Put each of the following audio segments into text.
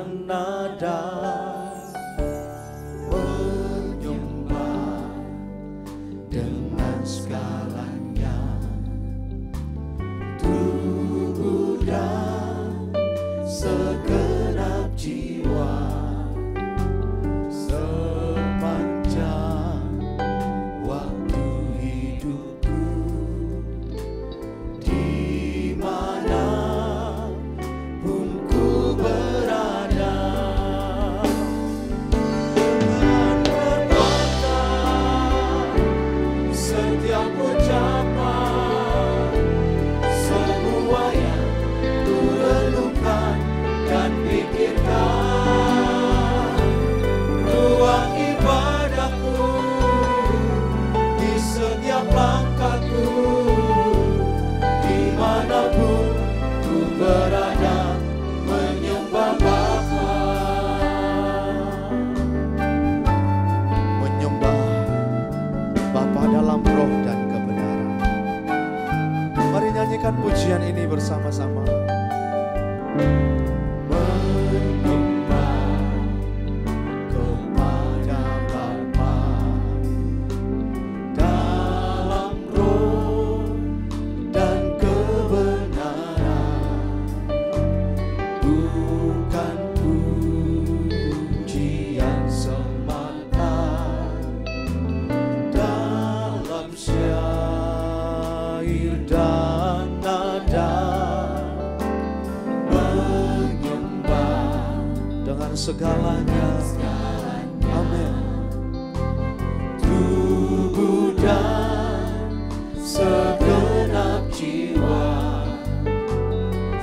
dan nada menyembah dengan segalanya, tubuh dan segenap jiwa, sepanjang waktu hidupku, di mana pun ku berada, dengan perbuatan setiap ucapan, semua yang ku renungkan dan pikirkan, ruang ibadahku di setiap langkahku, dimanapun ku berada, menyembah Bapa. Menyembah Bapa dalam roh dan kebenaran. Mari nyanyikan pujian ini bersama-sama. Menyembah kepada Bapa dalam roh dan kebenaran, bukan pujian semata dalam syair dan nada, menyembah dengan segalanya. Amin. Tubuh dan segenap jiwa,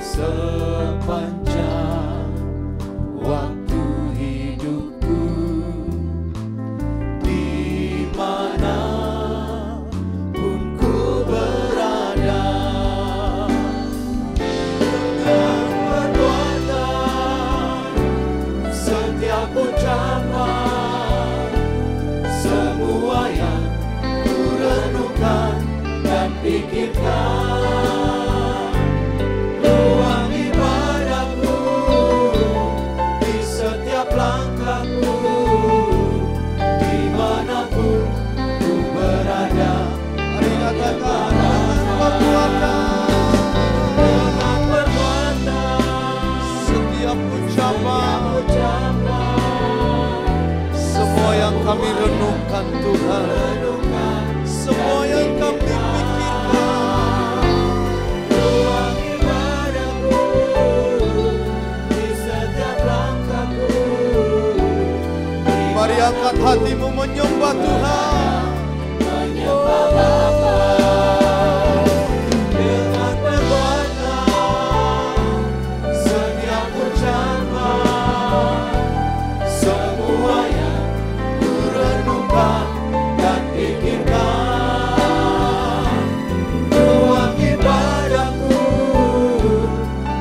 sepanjang waktu hidupku, di mana pun ku berada, dengan perbuatan setiap ucapan, semua yang ku renungkan dan pikirkan, ruang ibadahku di setiap langkahku, dimanapun ku berada. Mari katakan dengan perbuatan setiap ucapan, semua yang kami renungkan Tuhan, semua yang kami pikirkan, ruang ibadahku di setiap langkahku. Mari angkat hatimu menyembah Tuhan, menyembah Bapa dengan perbuatan setiap ucapan, semua yang ku renungkan dan pikirkan, ruang ibadahku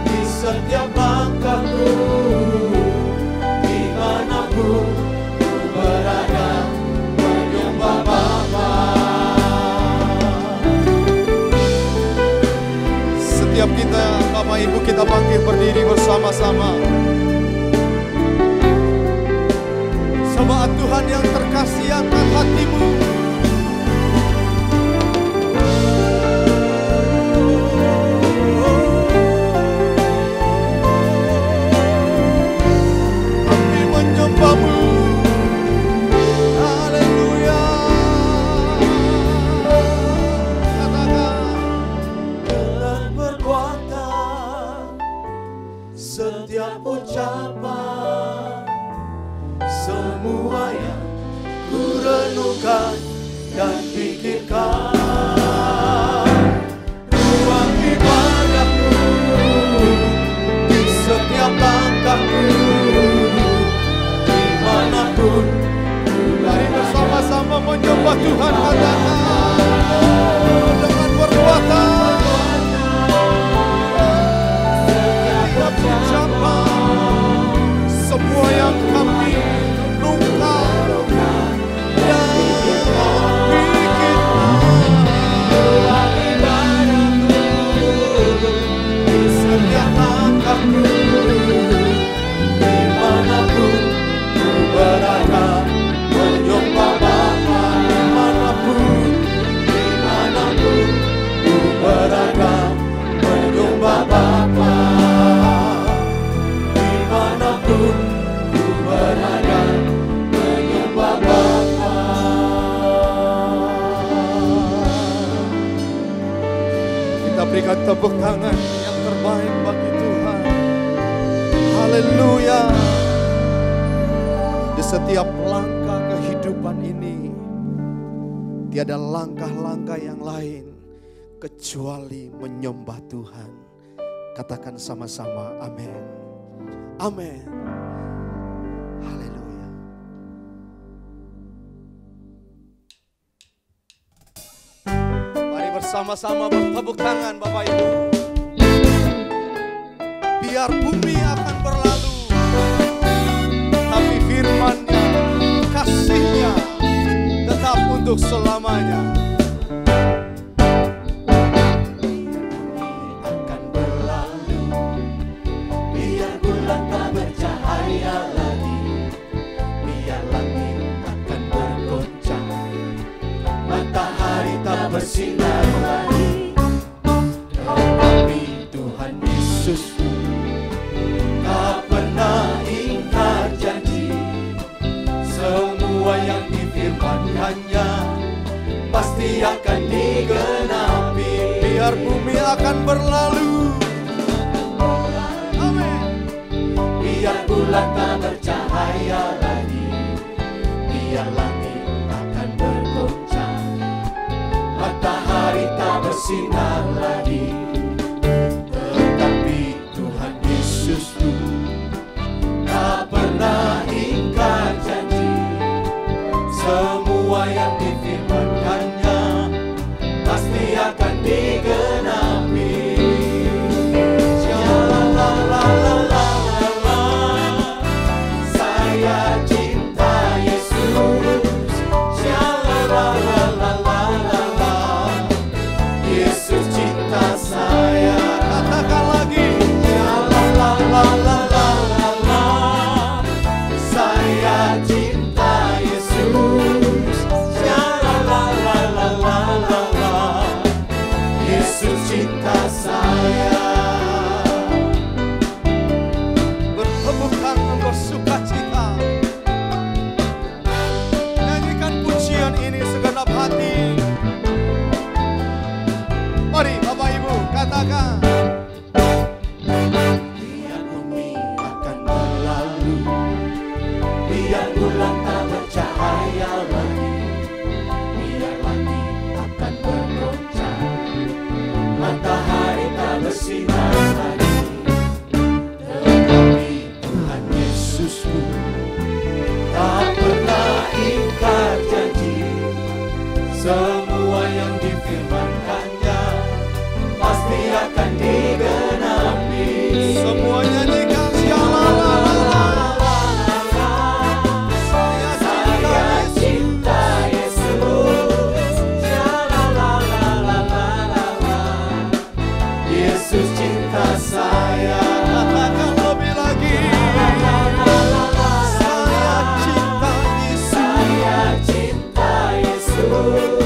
di setiap langkahku, dimanapun ku berada, menyembah Bapa. Setiap kita, Bapak Ibu, kita bangkit berdiri bersama-sama. Jemaat Tuhan yang terkasih, angkat hatimu. Kami menyembahmu. Haleluya. Katakan, dengan perbuatan setiap ucapan, semua yang ku renungkan dan pikirkan, ruang ibadahku di setiap langkahku, dimanapun. Mari bersama-sama menyembah Tuhan, katakan dengan perbuatan setiap ucapan, semua yang kami renungkan dan pikirkan, ruang ibadahku di setiap langkahku, Berikan tepuk tangan yang terbaik bagi Tuhan. Haleluya. Di setiap langkah kehidupan ini, tiada langkah-langkah yang lain kecuali menyembah Tuhan. Katakan sama-sama amin. Amin. Haleluya. Mari bersama-sama bertepuk tangan Bapak Ibu. Biar bumi akan berlalu, tapi firman-Nya, kasih-Nya tetap untuk selamanya. Akan berlalu, biar bulan tak bercahaya lagi, biar langit akan bergoncang, matahari tak bersinar lagi. Tetapi Tuhan Yesus tak pernah ingkar janji, semua yang difirmankannya pasti akan digenapi. Biar bumi akan berlalu, amin. Biar bulan tak bercahaya lagi, biar langit akan bergoncang, matahari tak bersinar lagi. Tetapi Tuhan Yesus tak pernah ingkar janji, semua yang difirmankannya pasti akan digenapi. Shalalalalala, saya cinta Yesus. Shalalalalala, Yesus cinta saya. Katakan lagi. Shalalalalala, saya cinta Yesus. Shalalalalala, Yesus cinta saya. Bertepuk tangan bersukacita. Nyanyikan pujian ini segenap hati. Mari Bapak Ibu katakan. Biar bumi akan berlalu, biar bulan tak bercahaya lagi, biar langit akan bergoncang, matahari tak bersinar lagi. Tetapi Tuhan Yesusku tak pernah ingkar janji, semua yang difirmankannya pasti akan digenapi. Semua nyanyikan. Shalalalalala. Saya cinta Yesus. Shalalalalala, Yesus cinta saya. Katakan lebih lagi. Saya cinta Yesus. Saya cinta Yesus.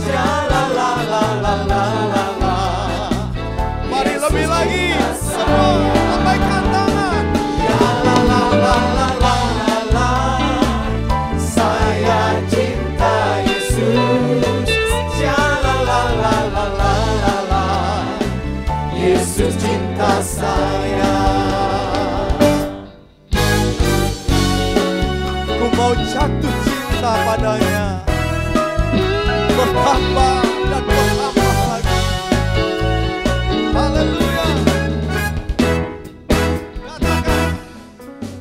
Shalalalalala, Mari lebih lagi. Semua lambaikan tangan. Shalalalalala, saya cinta Yesus. Shalalalalala, Yesus cinta saya. Ku mau jatuh cinta padanya, bertambah dan bertambah lagi. Haleluya. Katakan.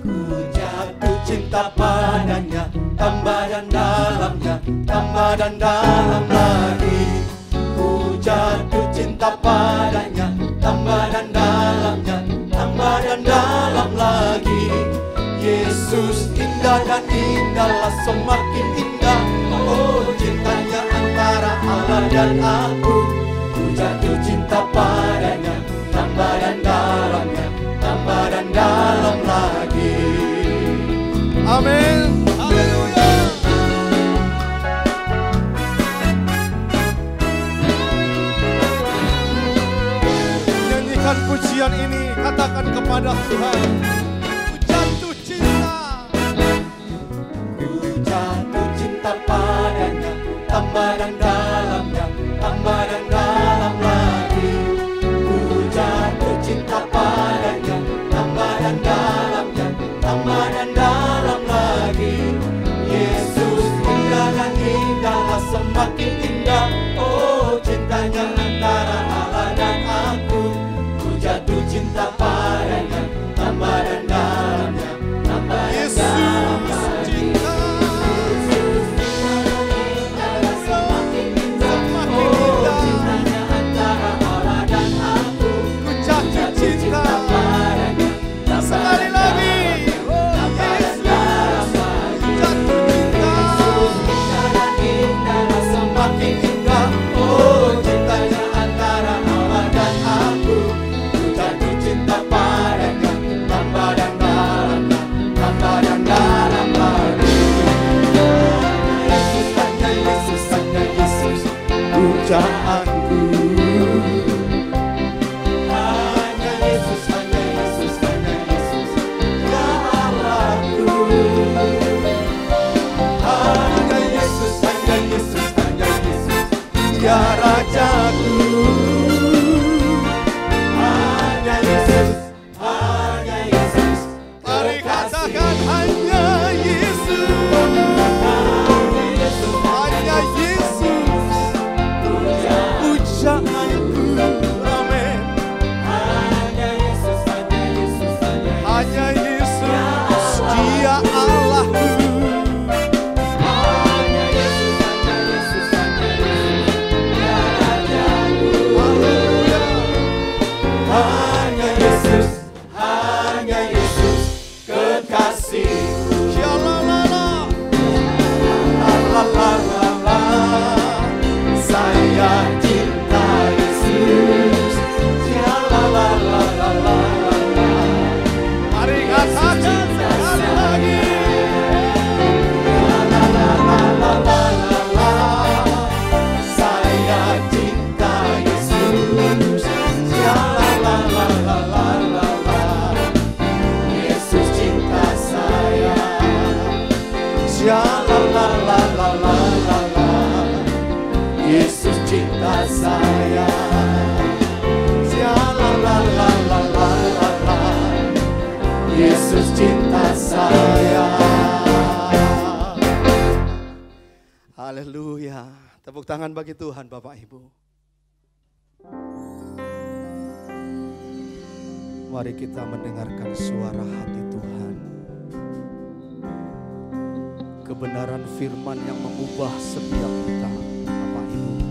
Ku jatuh cinta padanya, tambah dan dalamnya, tambah dan dalam lagi. Ku jatuh cinta padanya, tambah dan dalamnya, tambah dan dalam lagi. Yesus indah dan indahlah, semakin indah. Oh, cintanya antara Allah dan aku. Ku jatuh cinta padanya, tambah dan dalamnya, tambah dan dalam lagi. Amin. Haleluya. Nyanyikan pujian ini, katakan kepada Tuhan. Ku jatuh cinta. Ku jatuh cinta padanya, tambah dan dalamnya, tambah dan dalam lagi. Katakan hanya Yesus. Hanya Yesus. Pujaanku. Amin. Hanya Yesus, hanya Yesus, Hanya Yesus. Dia Allahku. hanya Yesus, hanya Yesus, hanya Yesus, Dia Rajaku. Haleluya. Hanya Yesus, hanya Yesus, kekasihku. Syalalala. La la la la, saya cinta Yesus. Ya la la la la la la. Mari katakan sekali lagi. La la la la la la la la. Saya cinta Yesus. Ya la la la la la la la. Yesus cinta saya. Ya la la la la la la la. Yesus cinta saya. Ya la la la la la la la. Yesus cinta saya. Haleluya. Tepuk tangan bagi Tuhan Bapak Ibu. Mari kita mendengarkan suara hati Tuhan. Kebenaran firman yang mengubah setiap kita, Bapak Ibu.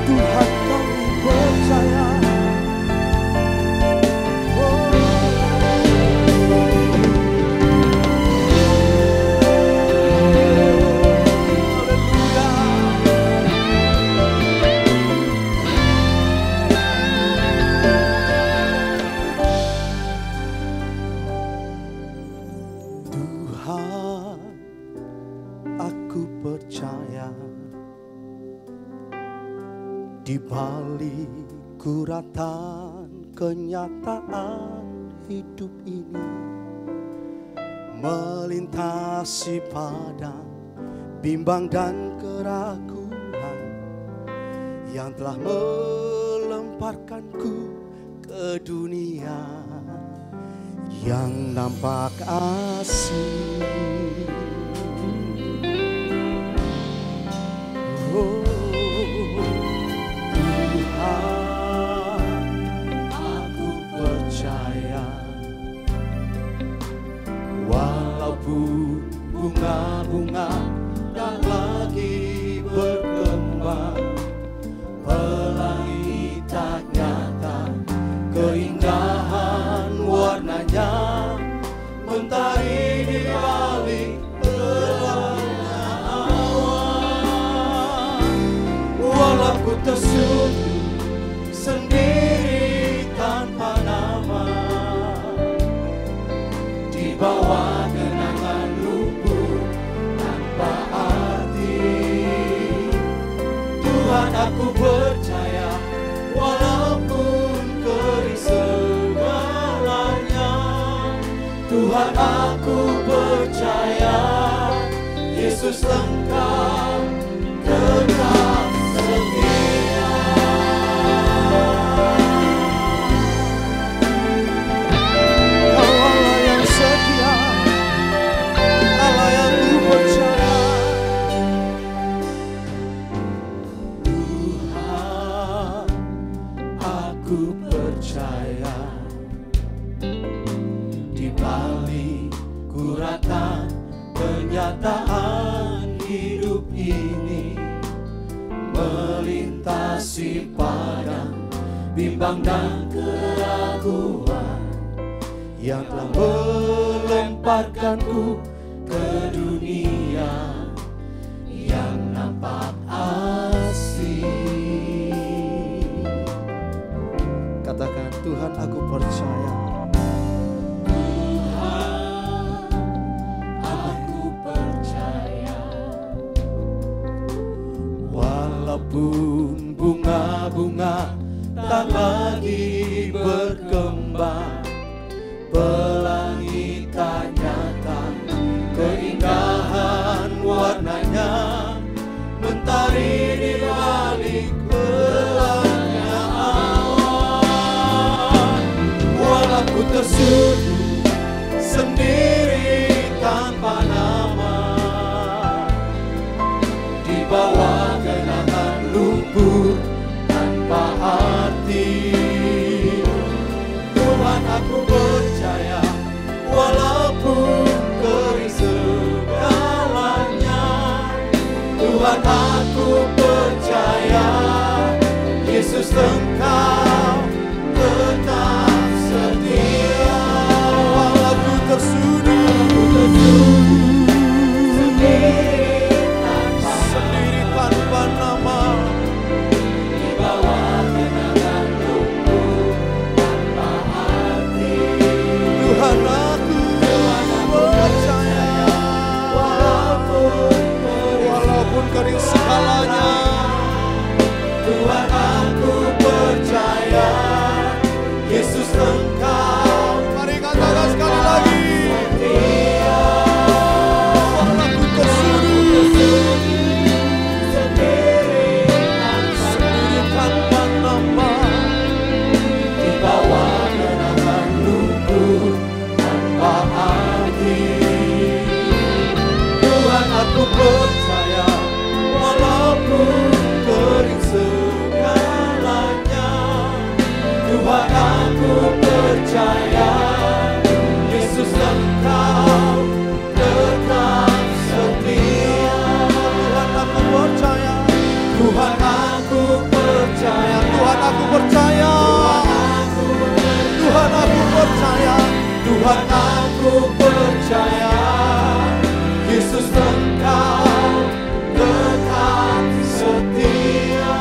Tuhan kami percaya. Tuhan, aku percaya di balik kuratan kenyataan hidup ini, melintasi padang bimbang dan keraguan yang telah melemparkanku ke dunia yang nampak asing. Oh, Tuhan, aku percaya walaupun bunga-bunga tak lagi berkembang, pelangi tak nyata keindahan warnanya, mentari di balik gelapnya awan. Walau ku tersuntuk sendiri tanpa nama, di bawah genangan lumpur tanpa arti, Tuhan aku percaya walaupun kering segalanya, Tuhan aku percaya Yesus Engkau tetap setia. Kau Allah yang setia, Allah yang ku percaya. Tuhan, aku percaya di balik kuratan kenyataan hidup ini, melintasi padang bimbang dan keraguan yang telah melemparkanku ke dunia yang nampak asing. Katakan, Tuhan aku percaya. Walaupun bunga-bunga tak lagi berkembang, pelangi tak nyata keindahan warnanya, mentari di balik pelangi arti. Tuhan aku percaya, walaupun kering segalanya. Tuhan aku percaya, Yesus Engkau tetap setia. Walaupun tersudut sendiri tanpa nama, di bawah genangan lumpur tanpa arti. Tuhan aku percaya, walaupun kering segalanya. Tuhan aku percaya, Yesus Engkau Mari katakan sekali lagi. setia. Walaupun tersudut Sendiri tanpa nama, di bawah genangan lumpur tanpa arti. Tuhan aku percaya, walaupun kering segalanya. Tuhan aku percaya, Yesus Engkau tetap setia. Tuhan aku percaya, Tuhan aku percaya, Tuhan aku percaya, Tuhan aku percaya, Tuhan aku percaya, Yesus Engkau tetap setia.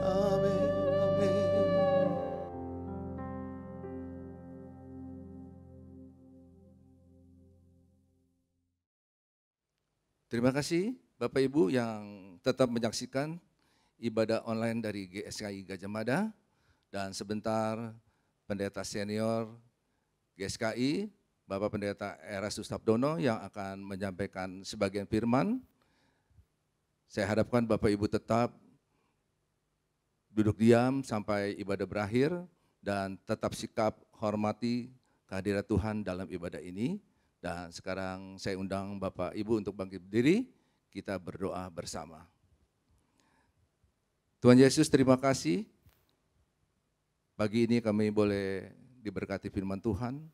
Amin, amin. Terima kasih Bapak Ibu yang tetap menyaksikan ibadah online dari GSKI Gajah Mada, dan sebentar Pendeta Senior GSKI, Bapak Pendeta Eras Sustabdono yang akan menyampaikan sebagian firman. Saya harapkan Bapak Ibu tetap duduk diam sampai ibadah berakhir dan tetap sikap hormati kehadiran Tuhan dalam ibadah ini. Dan sekarang saya undang Bapak Ibu untuk bangkit berdiri, kita berdoa bersama. Tuhan Yesus, terima kasih. Pagi ini kami boleh diberkati firman Tuhan.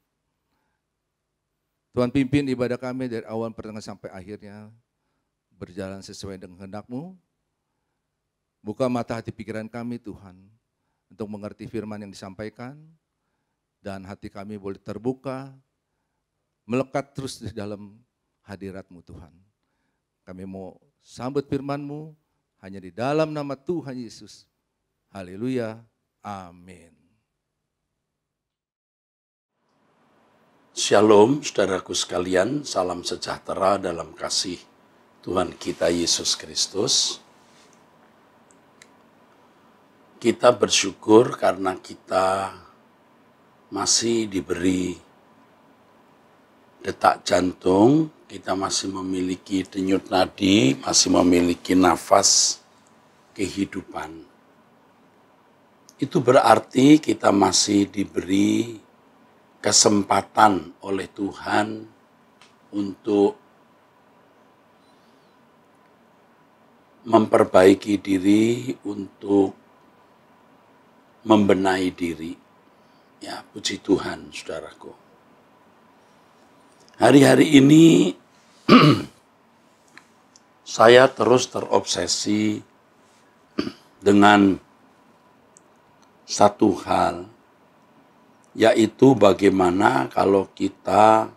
Tuhan pimpin ibadah kami dari awal pertengahan sampai akhirnya berjalan sesuai dengan kehendak-Mu. Buka mata hati pikiran kami Tuhan untuk mengerti firman yang disampaikan, dan hati kami boleh terbuka, melekat terus di dalam hadirat-Mu Tuhan. Kami mau sambut firman-Mu hanya di dalam nama Tuhan Yesus. Haleluya, amin. Shalom saudaraku sekalian, salam sejahtera dalam kasih Tuhan kita Yesus Kristus. Kita bersyukur karena kita masih diberi detak jantung, kita masih memiliki denyut nadi, masih memiliki nafas kehidupan. Itu berarti kita masih diberi kesempatan oleh Tuhan untuk memperbaiki diri, untuk membenahi diri. Ya, puji Tuhan, saudaraku. Hari-hari ini saya terus terobsesi dengan satu hal, yaitu bagaimana kalau kita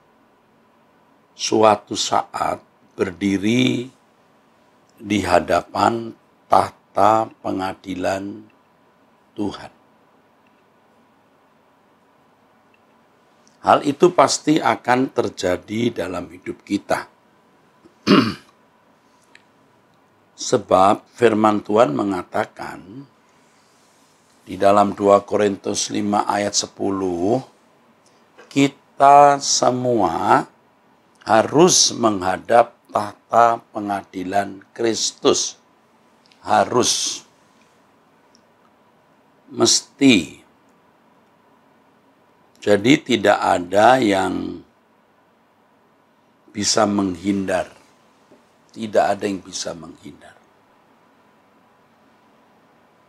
suatu saat berdiri di hadapan tahta pengadilan Tuhan. Hal itu pasti akan terjadi dalam hidup kita. Sebab firman Tuhan mengatakan di dalam 2 Korintus 5 ayat 10, kita semua harus menghadap tahta pengadilan Kristus. Harus. Mesti. Jadi tidak ada yang bisa menghindar. Tidak ada yang bisa menghindar.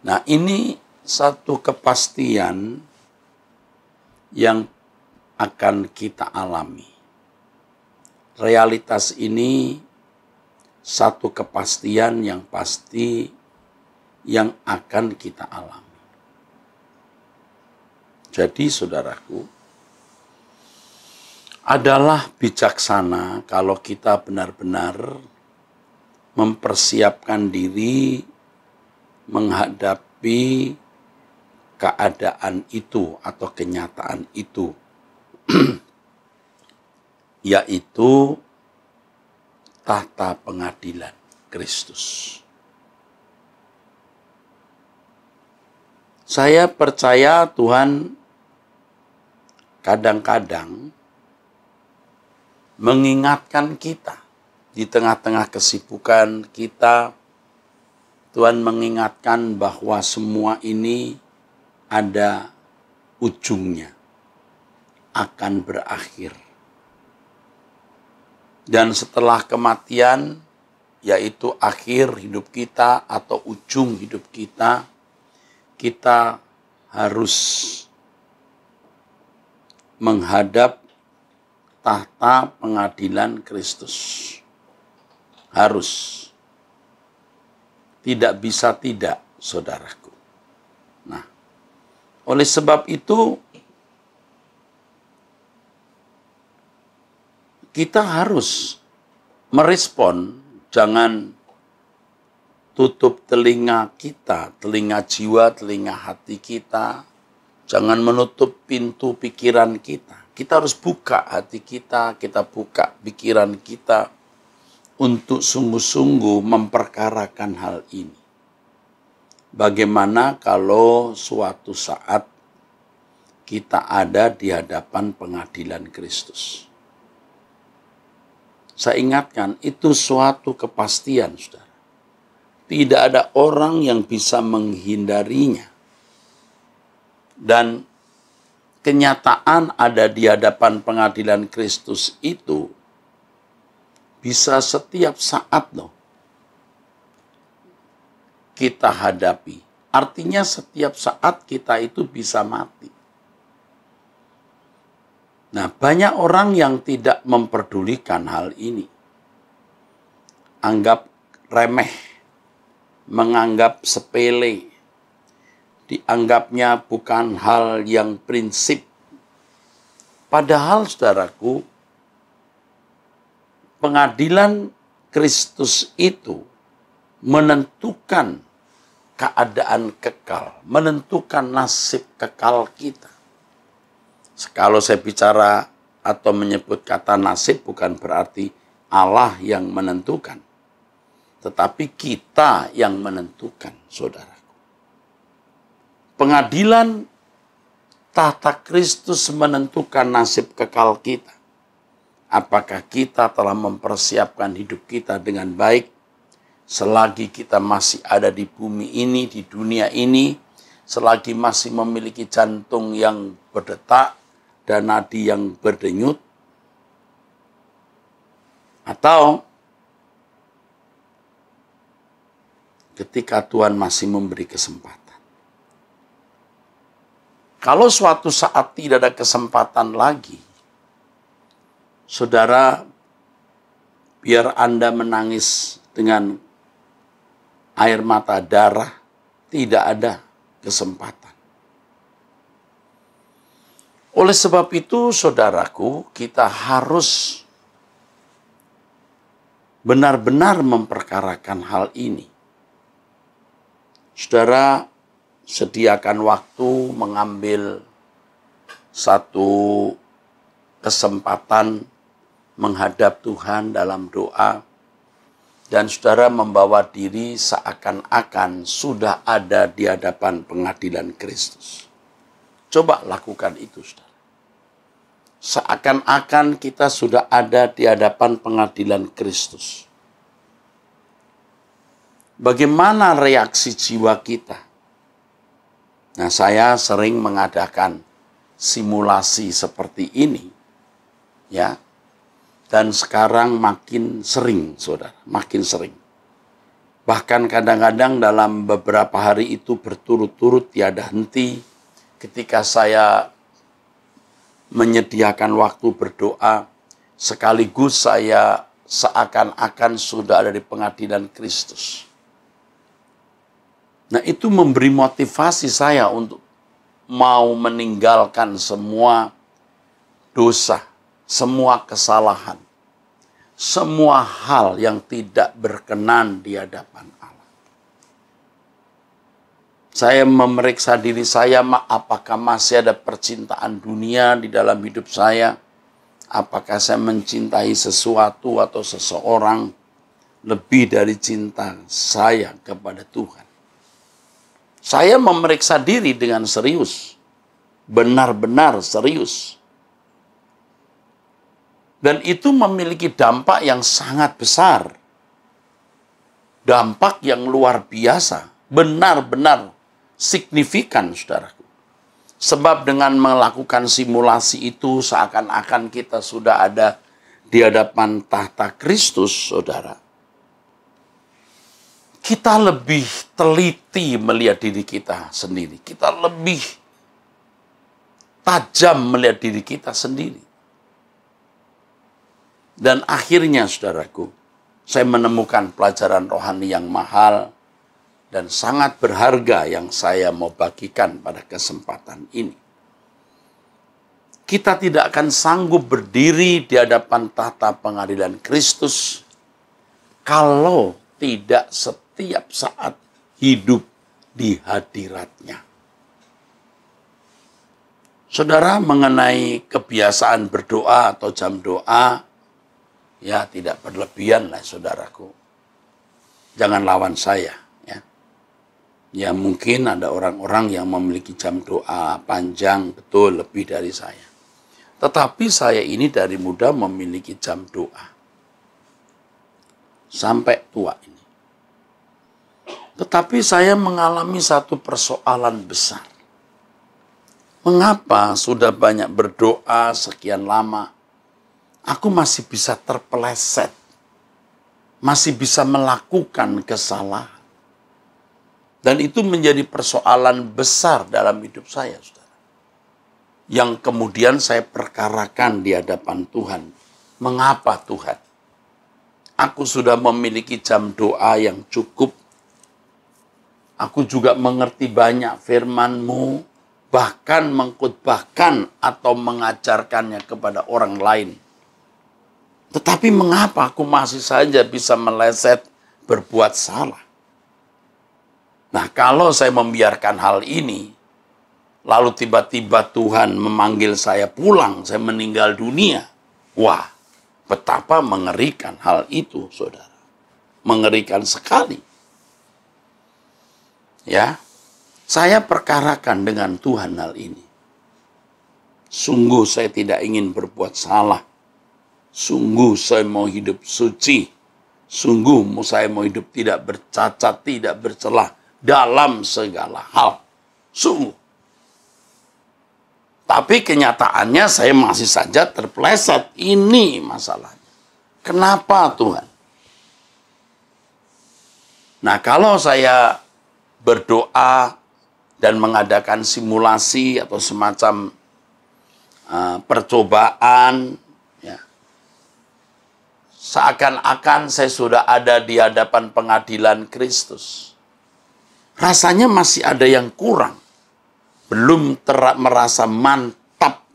Nah, ini satu kepastian yang akan kita alami. Realitas ini satu kepastian yang pasti yang akan kita alami. Jadi saudaraku, adalah bijaksana kalau kita benar-benar mempersiapkan diri menghadapi keadaan itu atau kenyataan itu, yaitu tahta pengadilan Kristus. Saya percaya Tuhan kadang-kadang mengingatkan kita di tengah-tengah kesibukan kita. Tuhan mengingatkan bahwa semua ini ada ujungnya, akan berakhir. Dan setelah kematian, yaitu akhir hidup kita atau ujung hidup kita, kita harus menghadap tahta pengadilan Kristus. Harus. Tidak bisa tidak, saudaraku. Nah, oleh sebab itu, kita harus merespon, jangan tutup telinga kita, telinga jiwa, telinga hati kita, jangan menutup pintu pikiran kita. Kita harus buka hati kita buka pikiran kita untuk sungguh-sungguh memperkarakan hal ini. Bagaimana kalau suatu saat kita ada di hadapan pengadilan Kristus? Saya ingatkan, itu suatu kepastian, saudara. Tidak ada orang yang bisa menghindarinya. Dan kenyataan ada di hadapan pengadilan Kristus itu bisa setiap saat loh kita hadapi. Artinya setiap saat kita itu bisa mati. Nah, banyak orang yang tidak memperdulikan hal ini. Anggap remeh, menganggap sepele, dianggapnya bukan hal yang prinsip. Padahal, saudaraku, pengadilan Kristus itu menentukan keadaan kekal, menentukan nasib kekal kita. Kalau saya bicara atau menyebut kata nasib, bukan berarti Allah yang menentukan, tetapi kita yang menentukan, saudaraku. Pengadilan tahta Kristus menentukan nasib kekal kita. Apakah kita telah mempersiapkan hidup kita dengan baik selagi kita masih ada di bumi ini, di dunia ini, selagi masih memiliki jantung yang berdetak dan nadi yang berdenyut? Atau ketika Tuhan masih memberi kesempatan? Kalau suatu saat tidak ada kesempatan lagi, saudara, biar Anda menangis dengan air mata darah, tidak ada kesempatan. Oleh sebab itu, saudaraku, kita harus benar-benar memperkarakan hal ini. Saudara, sediakan waktu mengambil satu kesempatan menghadap Tuhan dalam doa, dan saudara membawa diri seakan-akan sudah ada di hadapan pengadilan Kristus. Coba lakukan itu, saudara. Seakan-akan kita sudah ada di hadapan pengadilan Kristus. Bagaimana reaksi jiwa kita? Nah, saya sering mengadakan simulasi seperti ini, ya. Dan sekarang makin sering, saudara, makin sering. Bahkan kadang-kadang dalam beberapa hari itu berturut-turut tiada henti ketika saya menyediakan waktu berdoa, sekaligus saya seakan-akan sudah ada di pengadilan Kristus. Nah, itu memberi motivasi saya untuk mau meninggalkan semua dosa, semua kesalahan, semua hal yang tidak berkenan di hadapan Allah. Saya memeriksa diri saya, apakah masih ada percintaan dunia di dalam hidup saya? Apakah saya mencintai sesuatu atau seseorang lebih dari cinta saya kepada Tuhan? Saya memeriksa diri dengan serius, benar-benar serius. Dan itu memiliki dampak yang sangat besar. Dampak yang luar biasa. Benar-benar signifikan, saudaraku. Sebab dengan melakukan simulasi itu, seakan-akan kita sudah ada di hadapan tahta Kristus, saudara. Kita lebih teliti melihat diri kita sendiri. Kita lebih tajam melihat diri kita sendiri. Dan akhirnya, saudaraku, saya menemukan pelajaran rohani yang mahal dan sangat berharga yang saya mau bagikan pada kesempatan ini. Kita tidak akan sanggup berdiri di hadapan tahta pengadilan Kristus kalau tidak setiap saat hidup di hadiratnya. Saudara, mengenai kebiasaan berdoa atau jam doa, ya tidak berlebihan lah, saudaraku. Jangan lawan saya. Ya mungkin ada orang-orang yang memiliki jam doa panjang, betul, lebih dari saya. Tetapi saya ini dari muda memiliki jam doa. Sampai tua ini. Tetapi saya mengalami satu persoalan besar. Mengapa sudah banyak berdoa sekian lama, aku masih bisa terpeleset, masih bisa melakukan kesalahan. Dan itu menjadi persoalan besar dalam hidup saya, saudara. Yang kemudian saya perkarakan di hadapan Tuhan. Mengapa Tuhan? Aku sudah memiliki jam doa yang cukup. Aku juga mengerti banyak firman-Mu, bahkan mengkhotbahkan atau mengajarkannya kepada orang lain. Tetapi mengapa aku masih saja bisa meleset berbuat salah? Nah, kalau saya membiarkan hal ini, lalu tiba-tiba Tuhan memanggil saya pulang, saya meninggal dunia. Wah, betapa mengerikan hal itu, saudara. Mengerikan sekali. Ya, saya perkarakan dengan Tuhan hal ini. Sungguh saya tidak ingin berbuat salah. Sungguh saya mau hidup suci. Sungguh saya mau hidup tidak bercacat, tidak bercelah dalam segala hal. Sungguh. Tapi kenyataannya saya masih saja terpeleset. Ini masalahnya. Kenapa Tuhan? Nah, kalau saya berdoa dan mengadakan simulasi atau semacam percobaan, ya, seakan-akan saya sudah ada di hadapan pengadilan Kristus. Rasanya masih ada yang kurang. Belum merasa mantap.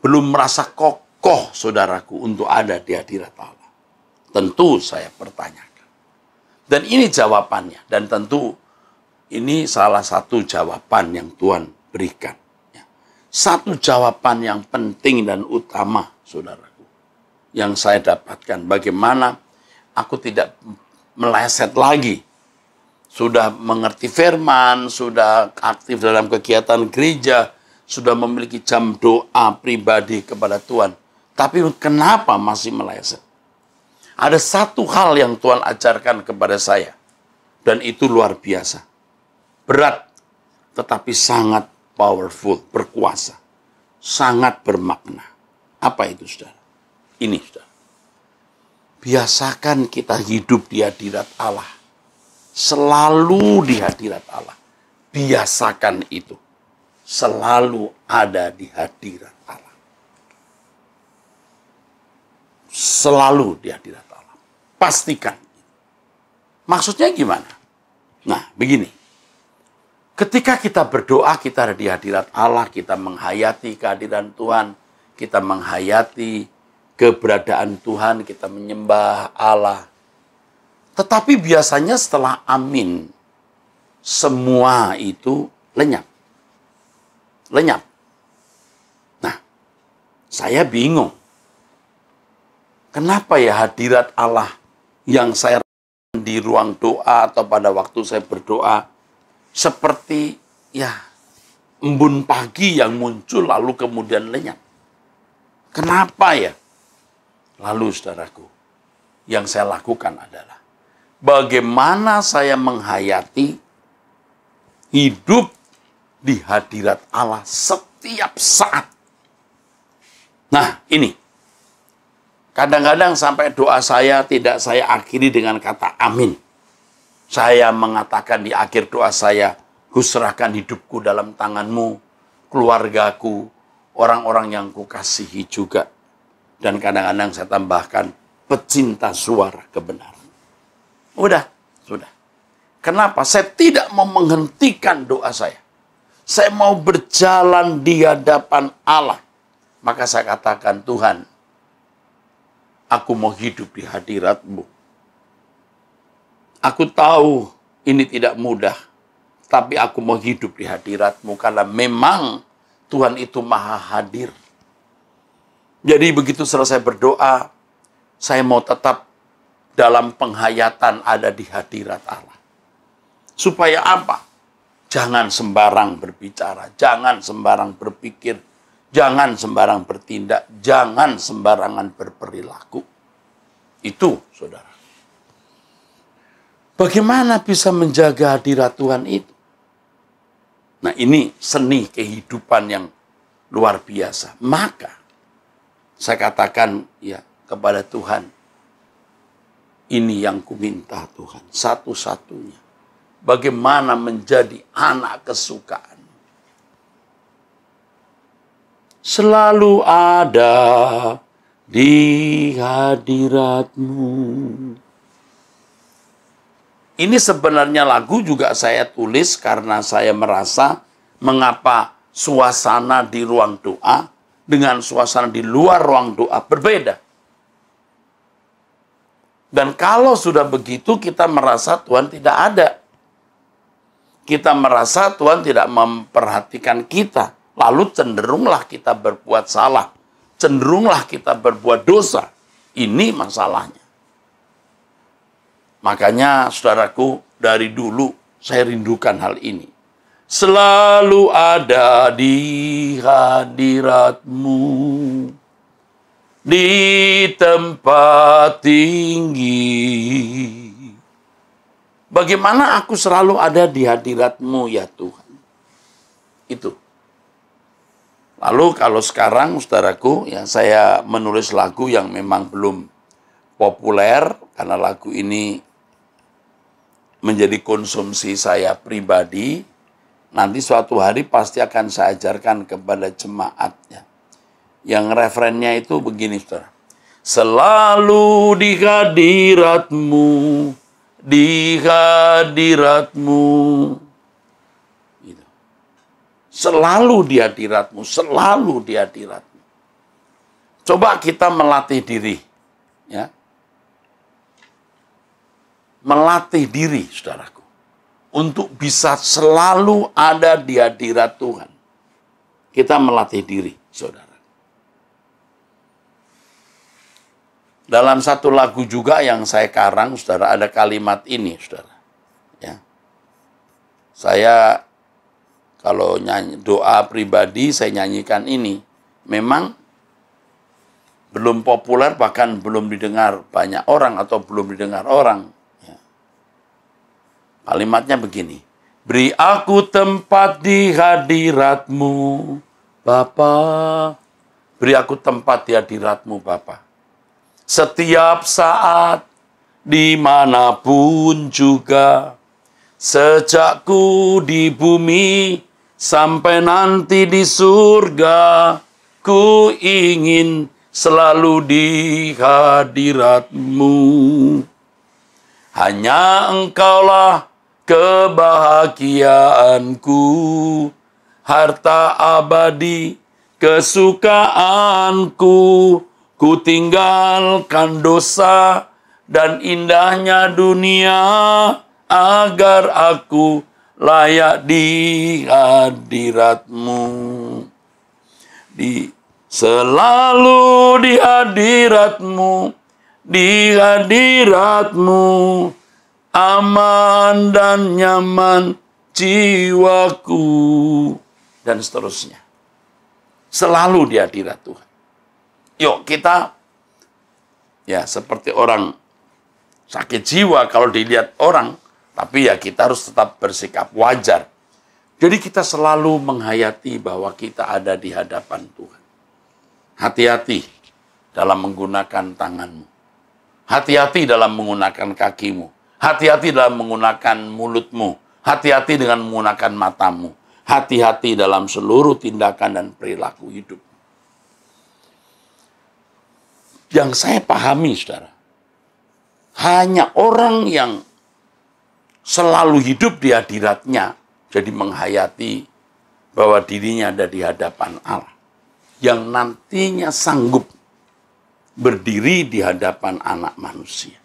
Belum merasa kokoh, saudaraku, untuk ada di hadirat Allah. Tentu saya pertanyakan. Dan ini jawabannya. Dan tentu ini salah satu jawaban yang Tuhan berikan. Satu jawaban yang penting dan utama, saudaraku, yang saya dapatkan. Bagaimana aku tidak meleset lagi. Sudah mengerti firman, sudah aktif dalam kegiatan gereja, sudah memiliki jam doa pribadi kepada Tuhan. Tapi kenapa masih meleset? Ada satu hal yang Tuhan ajarkan kepada saya. Dan itu luar biasa. Berat, tetapi sangat powerful, berkuasa. sangat bermakna. Apa itu, saudara? Ini, saudara. Biasakan kita hidup di hadirat Allah. Selalu di hadirat Allah. Biasakan itu. Selalu ada di hadirat Allah. Selalu di hadirat Allah. Pastikan. Maksudnya gimana? Nah, begini. Ketika kita berdoa, kita ada di hadirat Allah, kita menghayati kehadiran Tuhan, kita menghayati keberadaan Tuhan, kita menyembah Allah. Tetapi biasanya setelah amin, semua itu lenyap. Lenyap. Nah, saya bingung. Kenapa ya hadirat Allah yang saya rasakan di ruang doa atau pada waktu saya berdoa, seperti ya embun pagi yang muncul lalu kemudian lenyap. Kenapa ya? Lalu saudaraku, yang saya lakukan adalah bagaimana saya menghayati hidup di hadirat Allah setiap saat. Nah, ini. Kadang-kadang sampai doa saya tidak saya akhiri dengan kata amin. Saya mengatakan di akhir doa saya, kuserahkan hidupku dalam tanganmu, keluargaku, orang-orang yang kukasihi juga. Dan kadang-kadang saya tambahkan, pecinta suara kebenaran. Udah, sudah. Kenapa? Saya tidak mau menghentikan doa saya. Saya mau berjalan di hadapan Allah. Maka saya katakan, Tuhan, aku mau hidup di hadirat-Mu. Aku tahu ini tidak mudah, tapi aku mau hidup di hadirat-Mu karena memang Tuhan itu maha hadir. Jadi begitu selesai berdoa, saya mau tetap dalam penghayatan ada di hadirat Allah. Supaya apa? Jangan sembarang berbicara, jangan sembarang berpikir, jangan sembarang bertindak, jangan sembarangan berperilaku. Itu, saudara. Bagaimana bisa menjaga hadirat Tuhan itu? Nah, ini seni kehidupan yang luar biasa. Maka, saya katakan ya kepada Tuhan, ini yang kuminta Tuhan, satu-satunya. Bagaimana menjadi anak kesukaan. Selalu ada di hadirat-Mu. Ini sebenarnya lagu juga saya tulis karena saya merasa mengapa suasana di ruang doa dengan suasana di luar ruang doa berbeda. Dan kalau sudah begitu kita merasa Tuhan tidak ada. Kita merasa Tuhan tidak memperhatikan kita. Lalu cenderunglah kita berbuat salah. Cenderunglah kita berbuat dosa. Ini masalahnya. Makanya saudaraku, dari dulu saya rindukan hal ini. Selalu ada di hadirat-Mu, di tempat tinggi. Bagaimana aku selalu ada di hadirat-Mu ya Tuhan. Itu. Lalu kalau sekarang saudaraku, ya saya menulis lagu yang memang belum populer, karena lagu ini menjadi konsumsi saya pribadi. Nanti suatu hari pasti akan saya ajarkan kepada jemaatnya. Yang referennya itu begini, saudara. Selalu di hadirat-Mu, di hadirat-Mu. Gitu. Selalu di hadirat-Mu, selalu di hadirat-Mu. Coba kita melatih diri. Ya. Melatih diri, saudaraku. Untuk bisa selalu ada di hadirat Tuhan. Kita melatih diri, saudara. Dalam satu lagu juga yang saya karang, saudara, ada kalimat ini, saudara. Ya. Saya, kalau nyanyi doa pribadi, saya nyanyikan ini. Memang belum populer, bahkan belum didengar banyak orang atau belum didengar orang. Kalimatnya begini, beri aku tempat di hadirat-Mu, Bapa, beri aku tempat di hadirat-Mu, Bapa. Setiap saat, dimanapun juga, sejak ku di bumi, sampai nanti di surga, ku ingin selalu di hadirat-Mu. Hanya Engkaulah kebahagiaanku, harta abadi kesukaanku. Ku tinggalkan dosa dan indahnya dunia, agar aku layak di hadirat-Mu. Selalu di hadirat-Mu, di hadirat-Mu, aman dan nyaman jiwaku. Dan seterusnya. Selalu di hadirat Tuhan. Yuk kita, ya seperti orang sakit jiwa kalau dilihat orang, tapi ya kita harus tetap bersikap wajar. Jadi kita selalu menghayati bahwa kita ada di hadapan Tuhan. Hati-hati dalam menggunakan tanganmu. Hati-hati dalam menggunakan kakimu. Hati-hati dalam menggunakan mulutmu. Hati-hati dengan menggunakan matamu. Hati-hati dalam seluruh tindakan dan perilaku hidup. Yang saya pahami, saudara, hanya orang yang selalu hidup di hadirat-Nya, jadi menghayati bahwa dirinya ada di hadapan Allah, yang nantinya sanggup berdiri di hadapan anak manusia.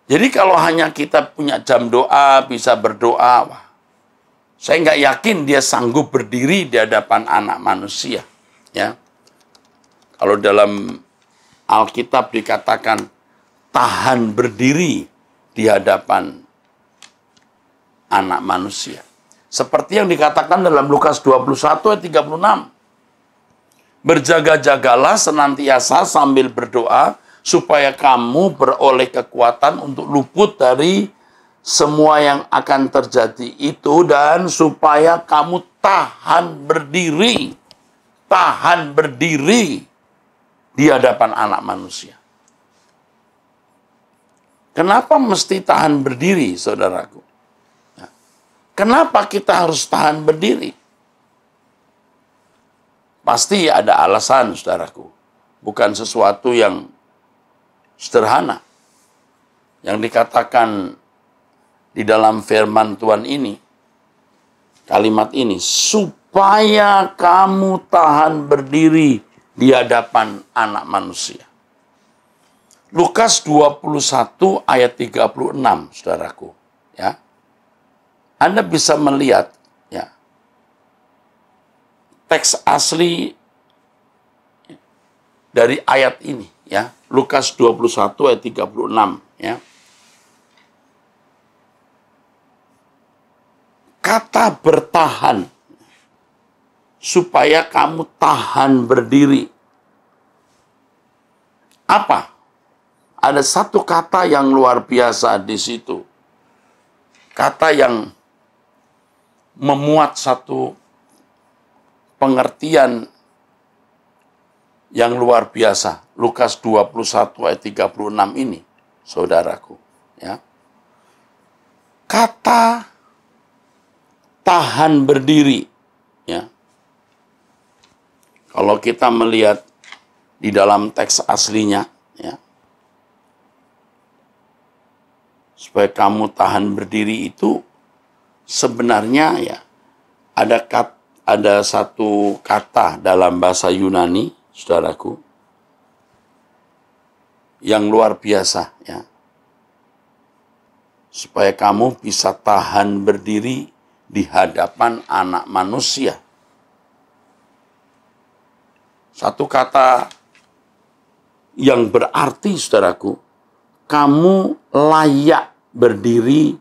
Jadi kalau hanya kita punya jam doa, bisa berdoa, wah, saya nggak yakin dia sanggup berdiri di hadapan anak manusia. Ya, kalau dalam Alkitab dikatakan tahan berdiri di hadapan anak manusia. Seperti yang dikatakan dalam Lukas 21 ayat 36. Berjaga-jagalah senantiasa sambil berdoa, supaya kamu beroleh kekuatan untuk luput dari semua yang akan terjadi itu, dan supaya kamu tahan berdiri di hadapan anak manusia. Kenapa mesti tahan berdiri, saudaraku? Kenapa kita harus tahan berdiri? Pasti ada alasan, saudaraku. Bukan sesuatu yang sederhana. Yang dikatakan di dalam firman Tuhan ini, kalimat ini, supaya kamu tahan berdiri di hadapan anak manusia. Lukas 21 ayat 36, saudaraku. Ya. Anda bisa melihat ya, teks asli dari ayat ini. Ya, Lukas 21 ayat 36. Ya. Kata bertahan, supaya kamu tahan berdiri. Apa? Ada satu kata yang luar biasa di situ. Kata yang memuat satu pengertian yang luar biasa. Lukas 21 ayat 36 ini, saudaraku. Ya. Kata tahan berdiri. Ya. Kalau kita melihat di dalam teks aslinya, ya, supaya kamu tahan berdiri itu sebenarnya ya ada satu kata dalam bahasa Yunani, saudaraku, yang luar biasa, ya. Supaya kamu bisa tahan berdiri di hadapan anak manusia. Satu kata yang berarti, saudaraku, kamu layak berdiri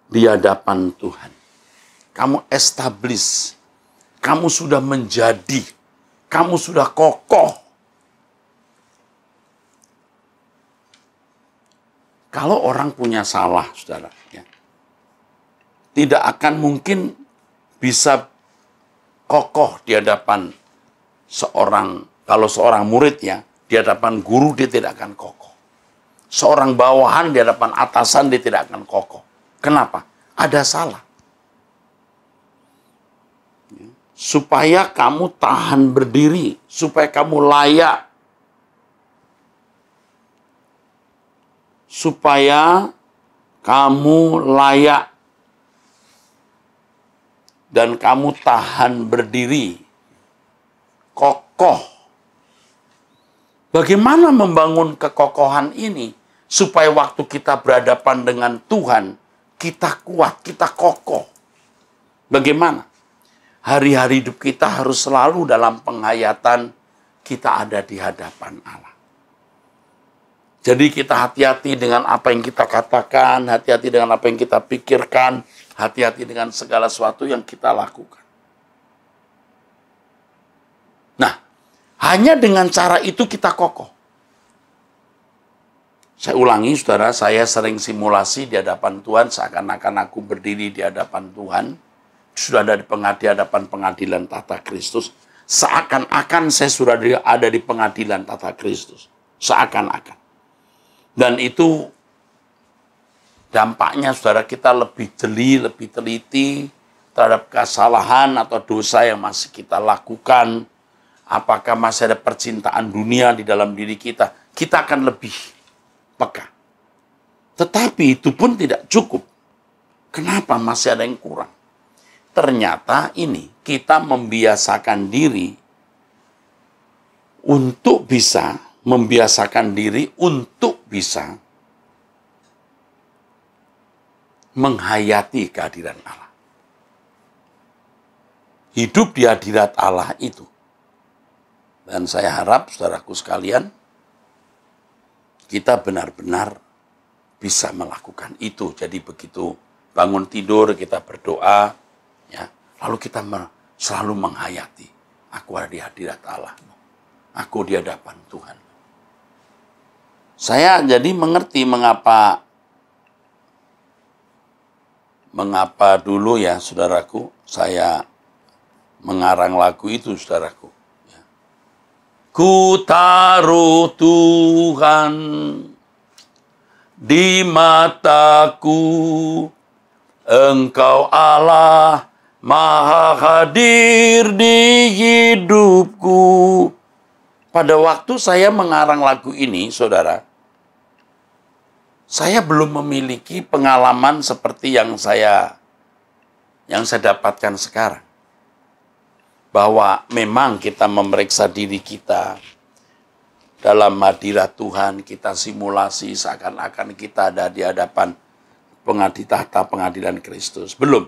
di hadapan Tuhan. Kamu establish, kamu sudah menjadi, kamu sudah kokoh. Kalau orang punya salah, saudara, ya, tidak akan mungkin bisa kokoh di hadapan kalau seorang murid ya, di hadapan guru dia tidak akan kokoh. Seorang bawahan di hadapan atasan dia tidak akan kokoh. Kenapa? Ada salah. Supaya kamu tahan berdiri, supaya kamu layak. Supaya kamu layak dan kamu tahan berdiri, kokoh. Bagaimana membangun kekokohan ini supaya waktu kita berhadapan dengan Tuhan, kita kuat, kita kokoh? Bagaimana? Hari-hari hidup kita harus selalu dalam penghayatan kita ada di hadapan Allah. Jadi kita hati-hati dengan apa yang kita katakan, hati-hati dengan apa yang kita pikirkan, hati-hati dengan segala sesuatu yang kita lakukan. Nah, hanya dengan cara itu kita kokoh. Saya ulangi, saudara, saya sering simulasi di hadapan Tuhan, seakan-akan aku berdiri di hadapan Tuhan, sudah ada di hadapan pengadilan tata Kristus, seakan-akan saya sudah ada di pengadilan tata Kristus. Seakan-akan. Dan itu dampaknya, saudara, kita lebih jeli, lebih teliti terhadap kesalahan atau dosa yang masih kita lakukan. Apakah masih ada percintaan dunia di dalam diri kita? Kita akan lebih peka. Tetapi itu pun tidak cukup. Kenapa masih ada yang kurang? Ternyata ini kita membiasakan diri untuk bisa menghayati kehadiran Allah. Hidup di hadirat Allah itu. Dan saya harap, saudaraku sekalian, kita benar-benar bisa melakukan itu. Jadi begitu bangun tidur, kita berdoa, ya, lalu kita selalu menghayati, aku ada di hadirat Allah. Aku di hadapan Tuhan. Saya jadi mengerti mengapa dulu ya, saudaraku, saya mengarang lagu itu, saudaraku. Ya. Ku taruh Tuhan di mataku, Engkau Allah Maha hadir di hidupku. Pada waktu saya mengarang lagu ini, saudara, saya belum memiliki pengalaman seperti yang saya dapatkan sekarang. Bahwa memang kita memeriksa diri kita dalam hadirat Tuhan, kita simulasi seakan-akan kita ada di hadapan tahta pengadilan Kristus. Belum.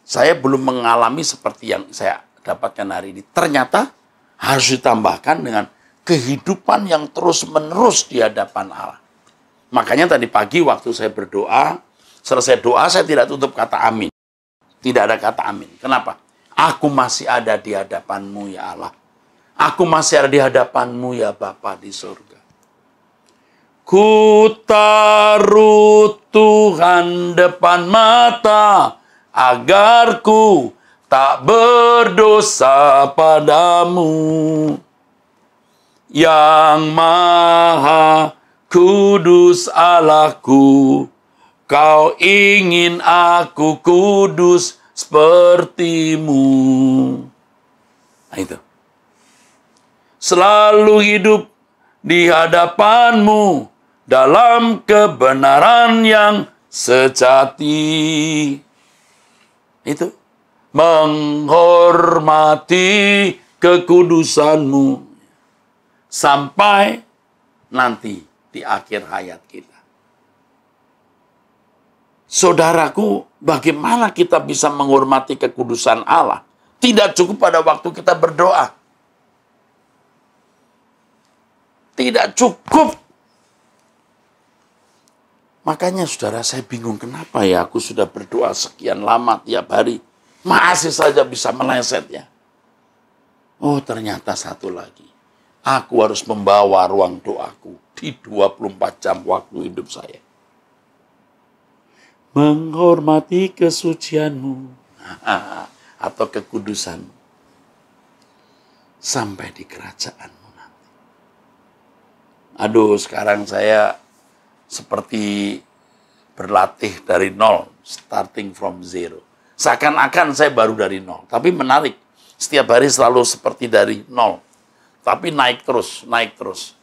Saya belum mengalami seperti yang saya dapatkan hari ini. Ternyata harus ditambahkan dengan kehidupan yang terus-menerus di hadapan Allah. Makanya tadi pagi waktu saya berdoa, selesai doa saya tidak tutup kata amin. Tidak ada kata amin. Kenapa? Aku masih ada di hadapan-Mu ya Allah. Aku masih ada di hadapan-Mu ya Bapa di surga. Ku taruh Tuhan depan mata, agar ku tak berdosa padamu. Yang Maha Kudus Allahku, Kau ingin aku kudus seperti-Mu. Nah itu. Selalu hidup di hadapan-Mu dalam kebenaran yang sejati. Itu. Menghormati kekudusan-Mu sampai nanti di akhir hayat kita. Saudaraku, bagaimana kita bisa menghormati kekudusan Allah? Tidak cukup pada waktu kita berdoa. Tidak cukup. Makanya saudara, saya bingung kenapa ya aku sudah berdoa sekian lama tiap hari, masih saja bisa meleset ya. Oh, ternyata satu lagi. Aku harus membawa ruang doaku di 24 jam waktu hidup saya. Menghormati kesucian-Mu. atau kekudusan sampai di kerajaan-Mu nanti. Aduh, sekarang saya seperti berlatih dari nol, starting from zero. Seakan-akan saya baru dari nol, tapi menarik. Setiap hari selalu seperti dari nol, tapi naik terus, naik terus.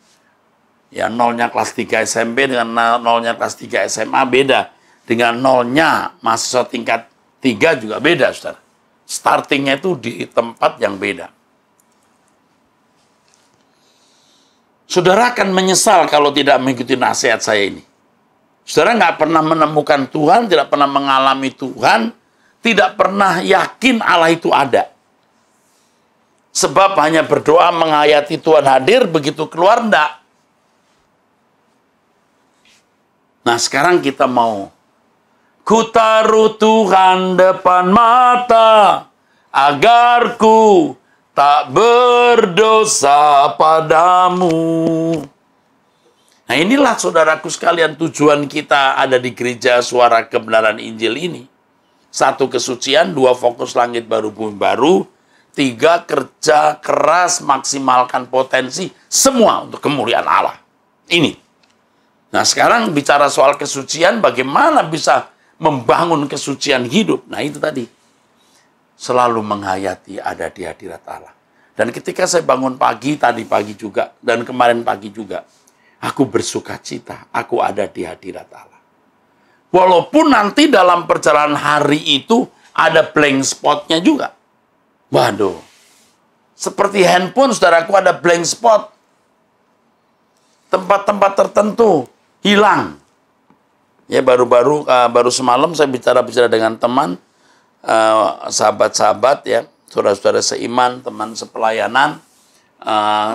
Ya, nolnya kelas 3 SMP dengan nolnya kelas 3 SMA beda. Dengan nolnya mahasiswa tingkat 3 juga beda, saudara. Startingnya itu di tempat yang beda. Saudara akan menyesal kalau tidak mengikuti nasihat saya ini. Saudara nggak pernah menemukan Tuhan, tidak pernah mengalami Tuhan, tidak pernah yakin Allah itu ada. Sebab hanya berdoa menghayati Tuhan hadir, begitu keluar enggak. Nah, sekarang kita mau. Ku taruh Tuhan depan mata, agar ku tak berdosa padamu. Nah, inilah saudaraku sekalian tujuan kita ada di gereja Suara Kebenaran Injil ini. 1, kesucian, 2, fokus langit baru bumi baru, 3, kerja keras maksimalkan potensi semua untuk kemuliaan Allah. Ini. Nah, sekarang bicara soal kesucian, bagaimana bisa membangun kesucian hidup. Nah, itu tadi. Selalu menghayati ada di hadirat Allah. Dan ketika saya bangun pagi, tadi pagi juga, dan kemarin pagi juga, aku bersuka cita, aku ada di hadirat Allah. Walaupun nanti dalam perjalanan hari itu ada blank spot-nya juga. Waduh. Seperti handphone, saudaraku, ada blank spot. Tempat-tempat tertentu hilang. Ya, baru semalam saya bicara dengan teman, sahabat-sahabat ya, saudara-saudara seiman, teman sepelayanan,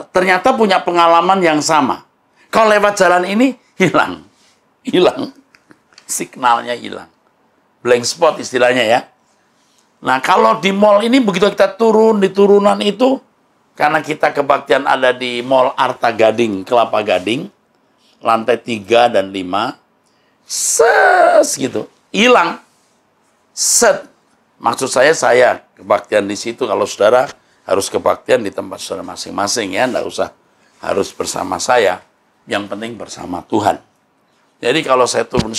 ternyata punya pengalaman yang sama. Kalau lewat jalan ini hilang, signalnya hilang, blank spot istilahnya ya. Nah, kalau di mall ini begitu kita turun di turunan itu, karena kita kebaktian ada di Mall Arta Gading, Kelapa Gading, lantai 3 dan 5, gitu, hilang. Set. Maksud saya kebaktian di situ, kalau saudara harus kebaktian di tempat saudara masing-masing ya, enggak usah harus bersama saya. Yang penting bersama Tuhan. Jadi kalau saya turun,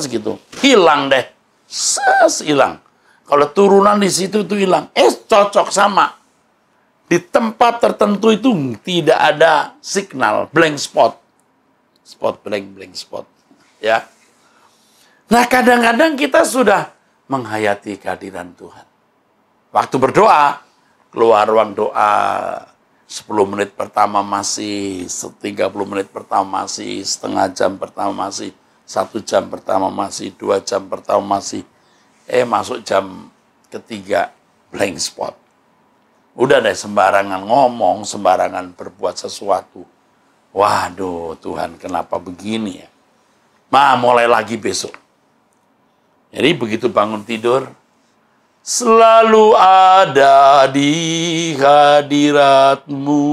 gitu, hilang deh. Hilang. Kalau turunan di situ itu hilang. Cocok sama. Di tempat tertentu itu tidak ada signal, blank spot. Blank spot. Ya. Nah, kadang-kadang kita sudah menghayati kehadiran Tuhan. Waktu berdoa, keluar ruang doa, 10 menit pertama masih, 30 menit pertama masih, setengah jam pertama masih, 1 jam pertama masih, 2 jam pertama masih. Masuk jam ketiga, blank spot. Udah deh, sembarangan ngomong, sembarangan berbuat sesuatu. Waduh, Tuhan kenapa begini ya? Mulai lagi besok. Jadi begitu bangun tidur, selalu ada di hadirat-Mu.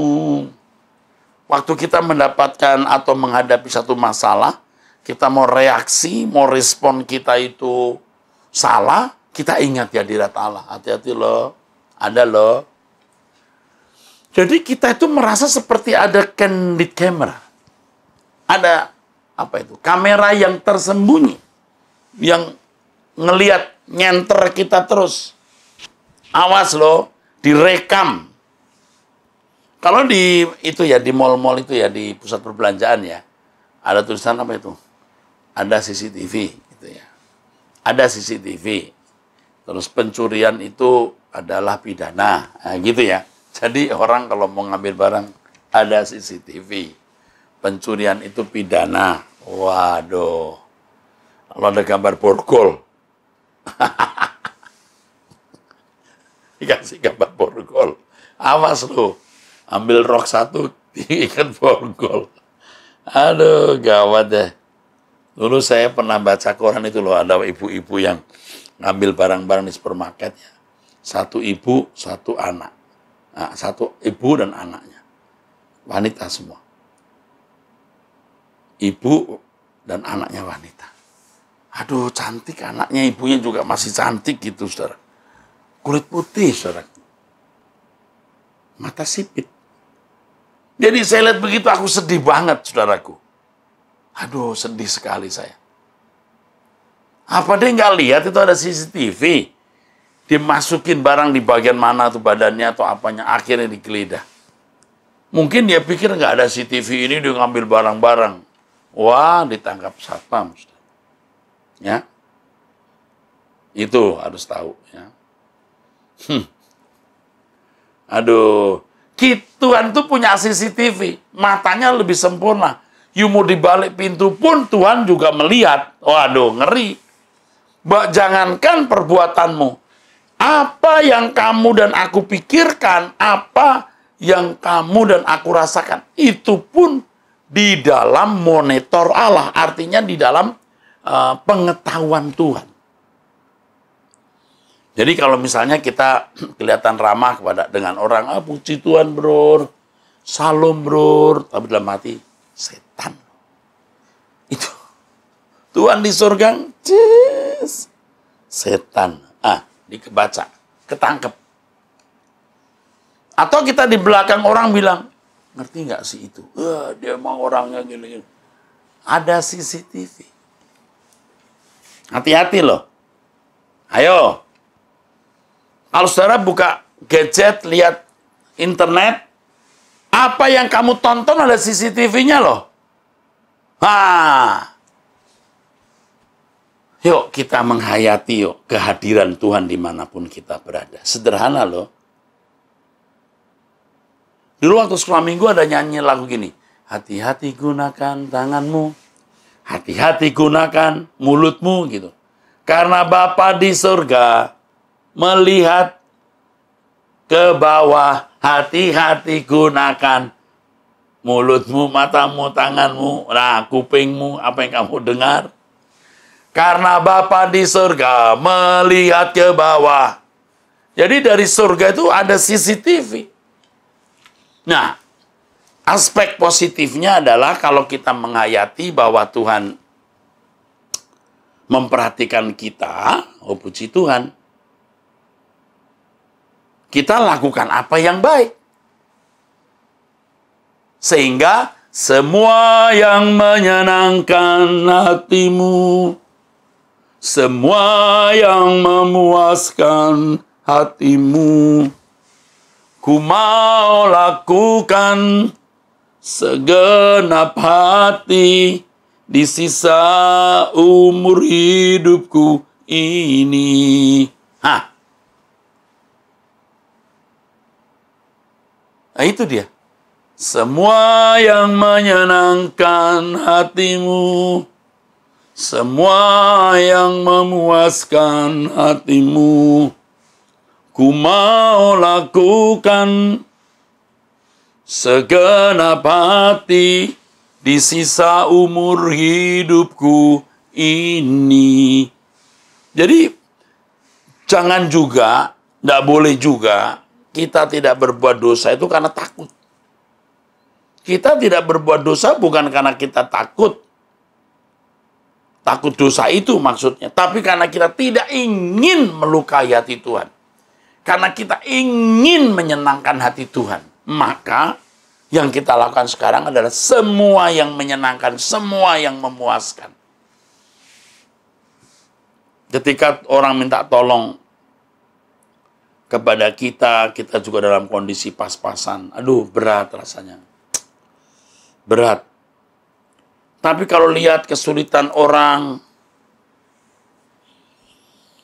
Waktu kita mendapatkan atau menghadapi satu masalah, kita mau reaksi, mau respon kita itu salah, kita ingat di hadirat Allah. Hati-hati loh, ada loh. Jadi kita itu merasa seperti ada candid camera. Ada kamera yang tersembunyi, yang ngelihat, nyenter kita terus. Awas loh, direkam. Kalau di mall-mall itu ya, di pusat perbelanjaan ya, ada tulisan apa itu? Ada CCTV gitu ya. Ada CCTV. Terus pencurian itu adalah pidana, nah, gitu ya. Jadi orang kalau mau ngambil barang ada CCTV. Pencurian itu pidana. Waduh. Kalau ada gambar borgol. Dikasih gambar borgol. Awas lu. Ambil rok 1, diikat borgol. Aduh, gawat deh. Dulu saya pernah baca koran itu loh, ada ibu-ibu yang ngambil barang-barang di supermarket ya. 1 ibu, 1 anak. Nah, 1 ibu dan anaknya. Wanita semua. Ibu dan anaknya wanita. Aduh, cantik anaknya, ibunya juga masih cantik gitu, saudara. kulit putih, saudara. Mata sipit. Jadi saya lihat begitu, aku sedih banget, saudaraku. Aduh, sedih sekali saya. Apa dia nggak lihat itu ada CCTV? Dimasukin barang di bagian mana tuh badannya atau apanya, akhirnya digeledah. Mungkin dia pikir nggak ada CCTV ini, dia ngambil barang-barang. Wah, ditangkap satpam. Ya, itu harus tahu. Ya. Aduh, Tuhan tuh punya CCTV, matanya lebih sempurna. You mau dibalik pintu pun Tuhan juga melihat. Waduh, ngeri. Jangankan perbuatanmu, apa yang kamu dan aku pikirkan, apa yang kamu dan aku rasakan, itu pun di dalam monitor Allah, artinya di dalam pengetahuan Tuhan. Jadi kalau misalnya kita kelihatan ramah dengan orang, puji Tuhan bro, salam bro, tapi dalam hati setan. Itu Tuhan di surga, setan. Dikebaca, ketangkep. Atau kita di belakang orang bilang, ngerti nggak sih itu? Dia mau orangnya gini. Ada CCTV. Hati-hati loh. Ayo. Kalau saudara buka gadget, lihat internet, apa yang kamu tonton ada CCTV-nya loh. Yuk kita menghayati kehadiran Tuhan dimanapun kita berada. Sederhana loh. Dulu waktu sekolah minggu ada nyanyi lagu gini. Hati-hati gunakan tanganmu. Hati-hati gunakan mulutmu gitu. Karena Bapa di surga melihat ke bawah. Hati-hati gunakan mulutmu, matamu, tanganmu, kupingmu, apa yang kamu dengar. Karena Bapa di surga melihat ke bawah. Jadi dari surga itu ada CCTV. Nah, aspek positifnya adalah kalau kita menghayati bahwa Tuhan memperhatikan kita, puji Tuhan, kita lakukan apa yang baik. Sehingga semua yang menyenangkan hatimu, semua yang memuaskan hatimu, ku mau lakukan segenap hati di sisa umur hidupku ini. Nah, itu dia. Semua yang menyenangkan hatimu, semua yang memuaskan hatimu, ku mau lakukan segenap hati di sisa umur hidupku ini. Jadi, jangan juga, tidak boleh juga, kita tidak berbuat dosa itu karena takut. Kita tidak berbuat dosa bukan karena kita takut. Takut dosa itu maksudnya. Tapi karena kita tidak ingin melukai hati Tuhan. Karena kita ingin menyenangkan hati Tuhan. Maka yang kita lakukan sekarang adalah semua yang menyenangkan, semua yang memuaskan. Ketika orang minta tolong kepada kita, kita juga dalam kondisi pas-pasan. Aduh, berat rasanya. Berat. Tapi kalau lihat kesulitan orang,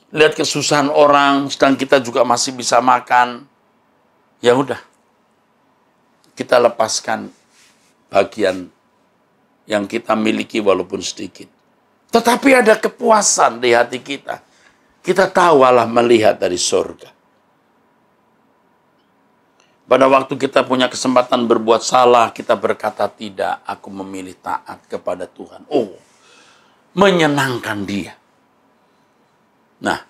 lihat kesusahan orang, sedang kita juga masih bisa makan, ya udah. Kita lepaskan bagian yang kita miliki walaupun sedikit. Tetapi ada kepuasan di hati kita. Kita tahu Allah melihat dari surga. Pada waktu kita punya kesempatan berbuat salah, kita berkata tidak, aku memilih taat kepada Tuhan. Menyenangkan Dia. Nah,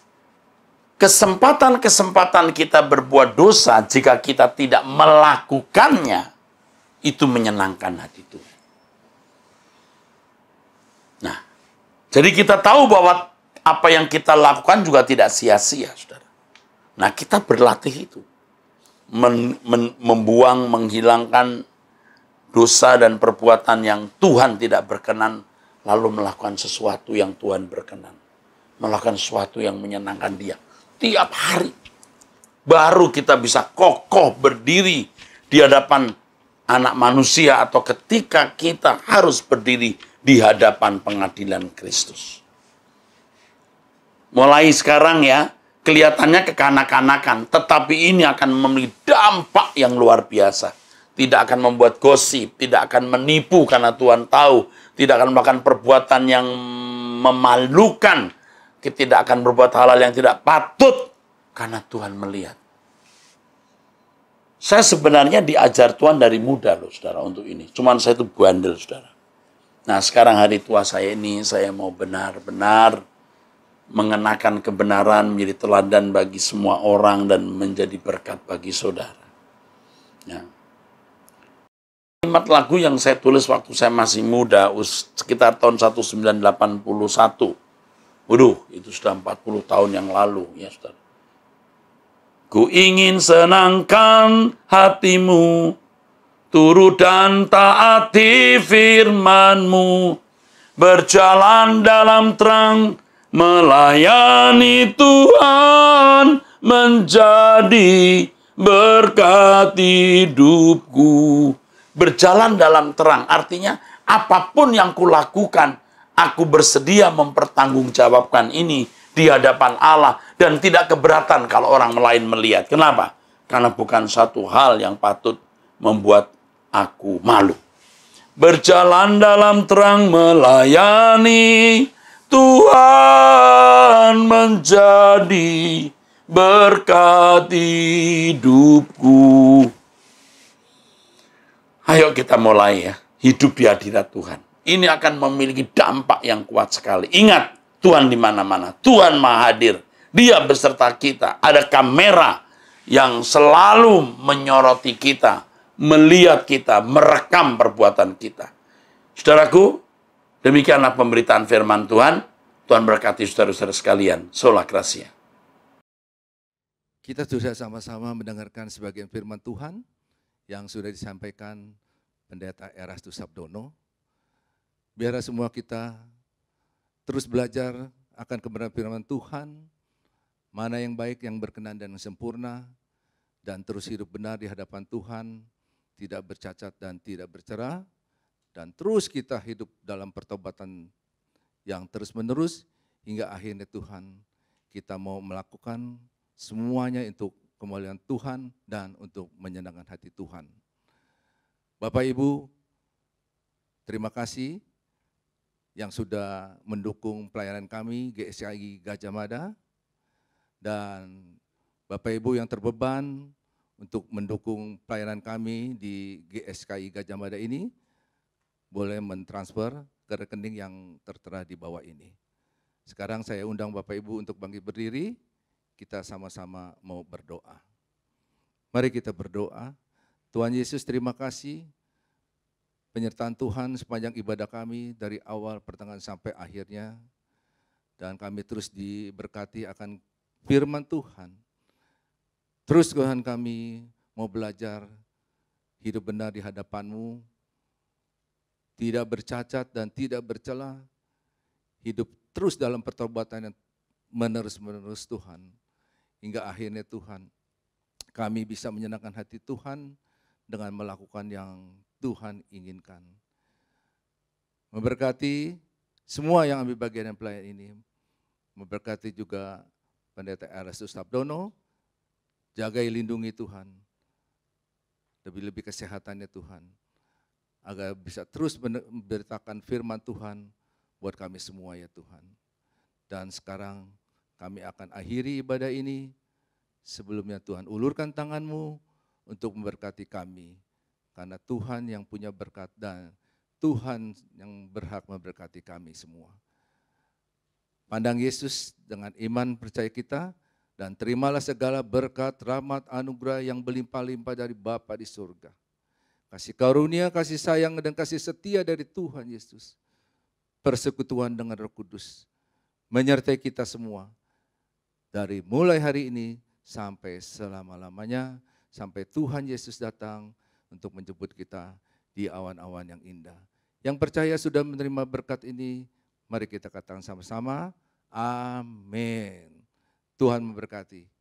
kesempatan-kesempatan kita berbuat dosa, jika kita tidak melakukannya, itu menyenangkan hati Tuhan. Nah, jadi kita tahu bahwa apa yang kita lakukan juga tidak sia-sia, saudara. Nah, kita berlatih itu. Membuang, menghilangkan dosa dan perbuatan yang Tuhan tidak berkenan, lalu melakukan sesuatu yang Tuhan berkenan. Melakukan sesuatu yang menyenangkan Dia. Tiap hari. Baru kita bisa kokoh berdiri di hadapan anak manusia, atau ketika kita harus berdiri di hadapan pengadilan Kristus. Mulai sekarang ya, kelihatannya kekanak-kanakan, tetapi ini akan memiliki dampak yang luar biasa. Tidak akan membuat gosip, tidak akan menipu karena Tuhan tahu, tidak akan melakukan perbuatan yang memalukan, tidak akan berbuat hal-hal yang tidak patut karena Tuhan melihat. Saya sebenarnya diajar Tuhan dari muda loh, saudara, untuk ini. Cuman saya itu bandel, saudara. Nah, sekarang hari tua saya ini, saya mau benar-benar mengenakan kebenaran, menjadi teladan bagi semua orang, dan menjadi berkat bagi saudara. Ya. Kalimat lagu yang saya tulis waktu saya masih muda, sekitar tahun 1981. Waduh, itu sudah 40 tahun yang lalu, ya saudara. Ku ingin senangkan hatimu, turut dan taati firman-Mu, berjalan dalam terang, melayani Tuhan, menjadi berkat hidupku. Berjalan dalam terang, artinya apapun yang kulakukan, aku bersedia mempertanggungjawabkan ini di hadapan Allah, dan tidak keberatan kalau orang lain melihat. Kenapa? Karena bukan satu hal yang patut membuat aku malu. Berjalan dalam terang, melayani Tuhan, menjadi berkat hidupku. Ayo kita mulai ya, hidup di hadirat Tuhan. Ini akan memiliki dampak yang kuat sekali. Ingat, Tuhan di mana-mana. Tuhan Maha Hadir. Dia beserta kita. Ada kamera yang selalu menyoroti kita, melihat kita, merekam perbuatan kita. Saudaraku, demikianlah pemberitaan firman Tuhan. Tuhan berkati saudara-saudara sekalian. Sola Gracia. Kita sudah sama-sama mendengarkan sebagian firman Tuhan yang sudah disampaikan Pendeta Erastus Sabdono. Biar semua kita terus belajar akan kebenaran firman Tuhan, mana yang baik, yang berkenan dan sempurna, dan terus hidup benar di hadapan Tuhan, tidak bercacat dan tidak bercela, dan terus kita hidup dalam pertobatan yang terus-menerus, hingga akhirnya Tuhan kita mau melakukan semuanya untuk kemuliaan Tuhan dan untuk menyenangkan hati Tuhan. Bapak Ibu, terima kasih yang sudah mendukung pelayanan kami GSKI Gajah Mada, dan Bapak Ibu yang terbeban untuk mendukung pelayanan kami di GSKI Gajah Mada ini, boleh mentransfer ke rekening yang tertera di bawah ini. Sekarang saya undang Bapak Ibu untuk bangkit berdiri, kita sama-sama mau berdoa. Mari kita berdoa. Tuhan Yesus, terima kasih penyertaan Tuhan sepanjang ibadah kami dari awal pertengahan sampai akhirnya, dan kami terus diberkati akan firman Tuhan. Terus Tuhan, kami mau belajar hidup benar di hadapan-Mu, tidak bercacat dan tidak bercela, hidup terus dalam pertobatan yang menerus-menerus Tuhan, hingga akhirnya Tuhan kami bisa menyenangkan hati Tuhan dengan melakukan yang Tuhan inginkan. Memberkati semua yang ambil bagian dalam pelayanan ini, memberkati juga Pendeta Erastus Sabdono, jagai lindungi Tuhan, lebih-lebih kesehatannya Tuhan, agar bisa terus memberitakan firman Tuhan buat kami semua ya Tuhan. Dan sekarang kami akan akhiri ibadah ini. Sebelumnya Tuhan, ulurkan tangan-Mu untuk memberkati kami, karena Tuhan yang punya berkat dan Tuhan yang berhak memberkati kami semua. Pandang Yesus dengan iman percaya kita, dan terimalah segala berkat, rahmat, anugerah yang berlimpah-limpah dari Bapa di surga. Kasih karunia, kasih sayang, dan kasih setia dari Tuhan Yesus, persekutuan dengan Roh Kudus, menyertai kita semua, dari mulai hari ini sampai selama-lamanya, sampai Tuhan Yesus datang untuk menjemput kita di awan-awan yang indah. Yang percaya sudah menerima berkat ini, mari kita katakan sama-sama, amin. Tuhan memberkati.